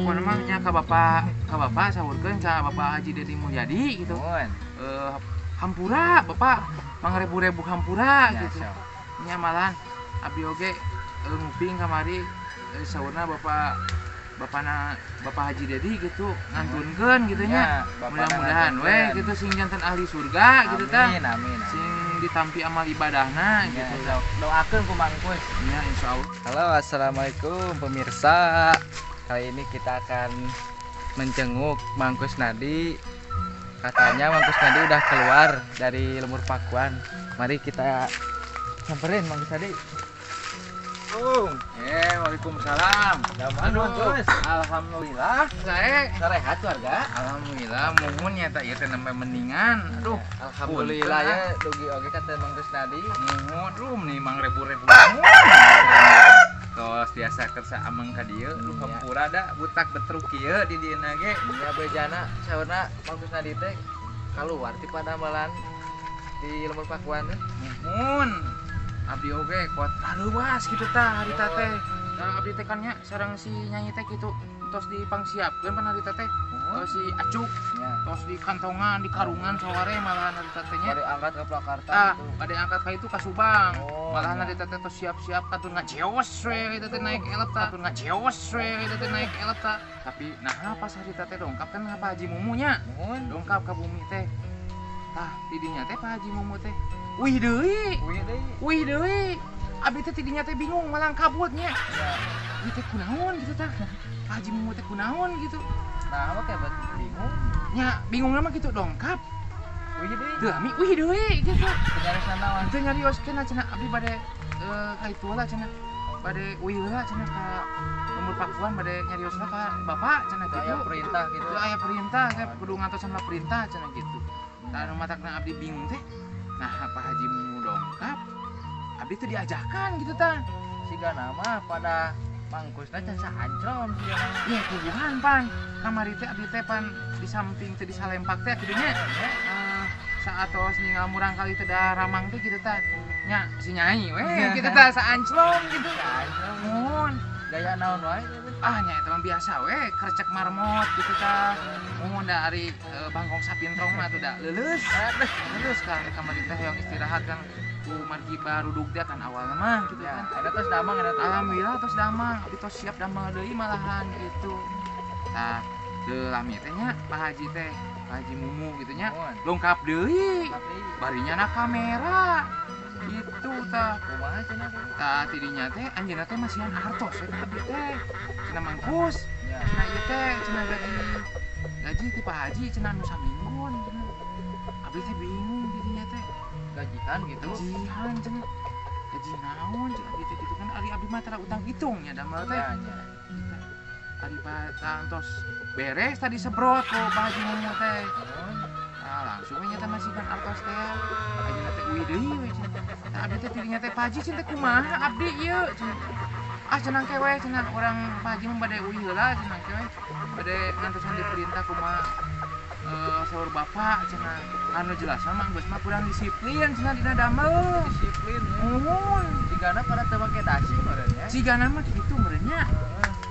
pokoknya mah nya ka bapak saurkeun ka Bapak Haji Dedi Mulyadi gitu. Hampura bapak mangrebu-rebu hampura gitu. Nya malahan abdi oge nguping kamari saurna Bapak Haji Dedi gitu ngantunkeun gitu nya. Mudah-mudahan we gitu sing janten ahli surga gitu tah. Amin. Sing ditampi amal ibadahna gitu. Doakeun ku Mangkus. Ya insyaallah. Halo, assalamualaikum pemirsa. Kali ini kita akan menjenguk Mangkus Nadi. Katanya Mangkus Nadi udah keluar dari Lemur Pakuan. Mari kita samperin Mangkus Nadi. Waalaikumsalam. Mangkus. Alhamdulillah Sarehat warga. Alhamdulillah muhun nya tak ieu teh nembe mendingan. Aduh, Alhamdulillah ya dugi oge kata Mangkus Nadi. muhun rum nih mang rebu-rebu. Tos biasa kerja ameng ka dieu, lu hampura da butak betruk kieu di dieuna ge. Nya bejana saurna Mangkus Nadi teh kaluar ti Padamalan di Lemur Pakuan teh. Muhun. Abdi oge kuat kaluas kitu tah harita teh. Abdi teh kan nya sareng si nyanyi teh kitu tos dipangsiapkeun pan harita teh. Si acuk tos di kantongan di karungan saware malahan harita teh nya. Bade angkat ke Plakarta. Bade angkat ka itu ka Subang. Oh, Malahan harita teh tos siap-siap katun ngajeos we itu teh naik elep tah. Katun ngajeos we itu teh naik elep tah. Tapi nah pas harita teh dongkap kan Pak Haji Mumu nya. Dongkap ka bumi teh. Tah tidinya teh Pak Haji Mumu teh wih deui. Abdi teh tidinya teh bingung malang kabutnya. Ieu teh kunaon gitu tah. Pak Haji Mumu teh kunaon gitu. Nah, apa kayak bingung? Nya bingung mah gitu dongkap. Teu ami wih deui gitu. Nyari sanawan. Teu nyarioskeun cenah abdi bade ka itu lah cenah. Bade wih heula cenah ka Lemur Pakuan bade nyariosna ka bapak cenah gitu. Aya perintah gitu. Teu aya perintah, saya kudu ngatosan lah perintah cenah gitu. Tah anu matakna abdi bingung teh. Nah, Pak Haji Mumu dongkap, abdi teh diajakan gitu tah. Siga nama pada Mangkusna can saanclom siga nama. Iya, kubuhan pan. Kamari teh abdi teh pan di samping teh di salempak teh kidunya. Saatos ninggal murang kali teh da ramang teh gitu tah. Nya si nyai we gitu tah saanclom gitu. Mun Gaya naon wae. nya eta mah biasa we krecek marmot gitu tah. Mun da ari bangkong sapintrong mah tuh da leuleus. Leuleus kan kamari teh hoyong istirahat kan ku margi barudug teh kan awalna mah gitu kan. Ada tos damang ada tos. Alhamdulillah tos damang, abdi tos siap damang deui malahan gitu. Nah, teu lami teh nya Pak Haji teh, Pak Haji Mumu gitu nya. Lengkap deui. Barinya na kamera. Gitu tah. Kumaha cenah? Tah tidinya teh anjeunna teh masihan artos eta abdi teh. Cenah Mangkus. Cenah ieu teh cenah gaji ti Pak Haji cenah nu saminggun cenah. Abdi teh bingung tidinya teh. Gajian gitu. Gajian cenah. Gaji naon cenah abdi teh gitu kan ari abdi mah tara utang hitungnya damel teh. Ari tos beres tadi sebrot ku Pak Haji Mumu teh. Langsung we nya teh masihan artos teh. Ayeuna teh uwi deui we cenah. Tah abdi teh tidinya teh Pak Haji cenah kumaha abdi ieu cenah. Cenah ke we cenah urang Pak Haji mah bade uwi heula cenah ke we. Bade ngantosan diperintah kumaha saur bapak cenah anu jelas mah geus mah kurang disiplin cenah dina damel. Disiplin. Muhun. Sigana pada teu make dasi meureunnya. Sigana mah kitu meureunnya.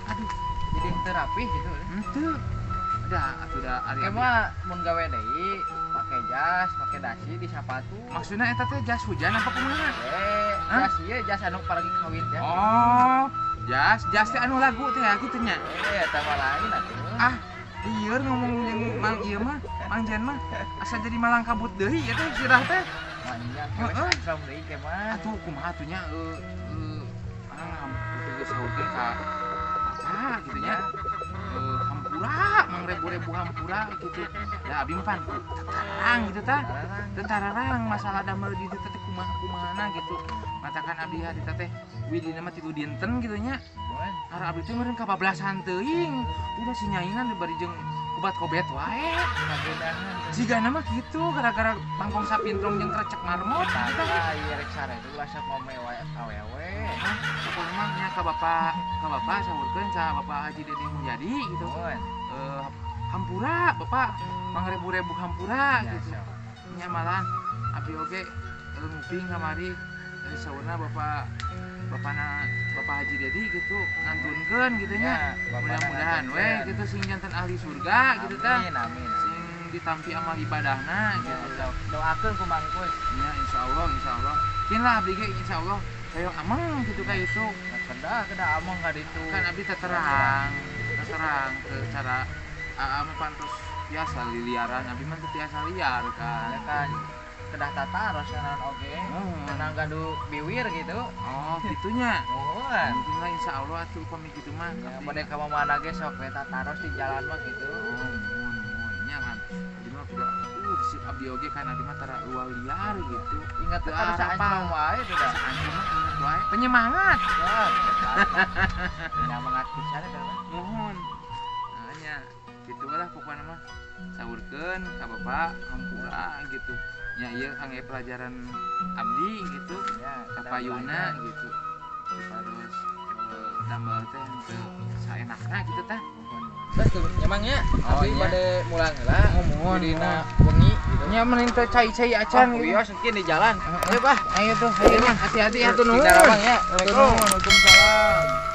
Aduh, Jadi terapi gitu. henteu. Da atuh da ari Emang mun gawe deui make jas, make dasi di sapatu. maksudna eta teh jas hujan apa kumaha? Jas ieu jas anu paragi kawin teh. Oh, jas teh anu lagu teh gitu nya. Eta mah lain atuh. Lieur ngomong jeung Mang ieu mah, Mang Jen mah asa jadi malang kabut deui ya teh sirah teh. Manjang geus asam deui ke mah. Atuh kumaha atuh nya geus saurkeun ka apa gitu nya. Hampura, mang rebu-rebu hampura gitu. Da abdi mah pan tararang gitu tah. Teu tararang masalah damel di dieu teh kumaha-kumahana gitu. Matakan abdi harita teh widina mah 3 dinten gitu nya. Ara abdi teh meureun kabablasan teuing. Udah si nyaingan bari jeung obat kobet wae. Sigana mah kitu gara-gara bangkong sapintrong jeung krecek marmot gitu. Ieu rek sare itu asa ngome wae awewe. Pokona mah nya ka bapak saurkeun ka Bapak Haji Dedi Mulyadi gitu. Hampura bapak mang rebu-rebu hampura gitu. Nya malah abdi oge nguping kamari saurna Bapak Bapak Haji Dedi gitu ngantunkeun gitu nya. Ya, Mudah-mudahan we gitu sing janten ahli surga gitu tah. Amin, amin. Sing ditampi amal ibadahna gitu. Doakeun ku Mangkus. Ya insyaallah insyaallah. Kin lah abdi ge insyaallah hayang amang gitu kayak itu. Kedah among ka ditu. Kan abdi terang ke cara pantos biasa liliaran abdi mah teu tiasa liar kan. Ya kan kedah tataros kanan oge. Tenang gaduh biwir gitu. Oh, gitunya. Mohon. Mungkin lah insyaallah atuh upami kitu mah. Ya pada ka mana ge sok we tataros di jalan mah gitu. Mohon nya kan. Abdi mah kudu si abdi oge kan abdi mah tara luar liar gitu. Ingat teh kan saanjung wae teh dah. Anjing mah ingat wae penyemangat. Ya, penyemangat pisan eta mah. Mohon. Nah nya gitu lah pokoknya mah saurkeun ka Bapak hampura gitu. Ya iya kangge pelajaran abdi gitu. Ya, Kapayuna gitu. Terus dambal teh teu saenakna gitu tah. Bas tuh nyamangnya. Tapi nya. bade mulang heula. Mohon. Dina wengi gitu. Nya mending teh cai-cai acan gitu. Iya, sengkin di jalan. Ayo, Bah. Ayo tuh, ayo mah hati-hati ya tuh nuhun. Di dalamang ya. Waalaikumsalam.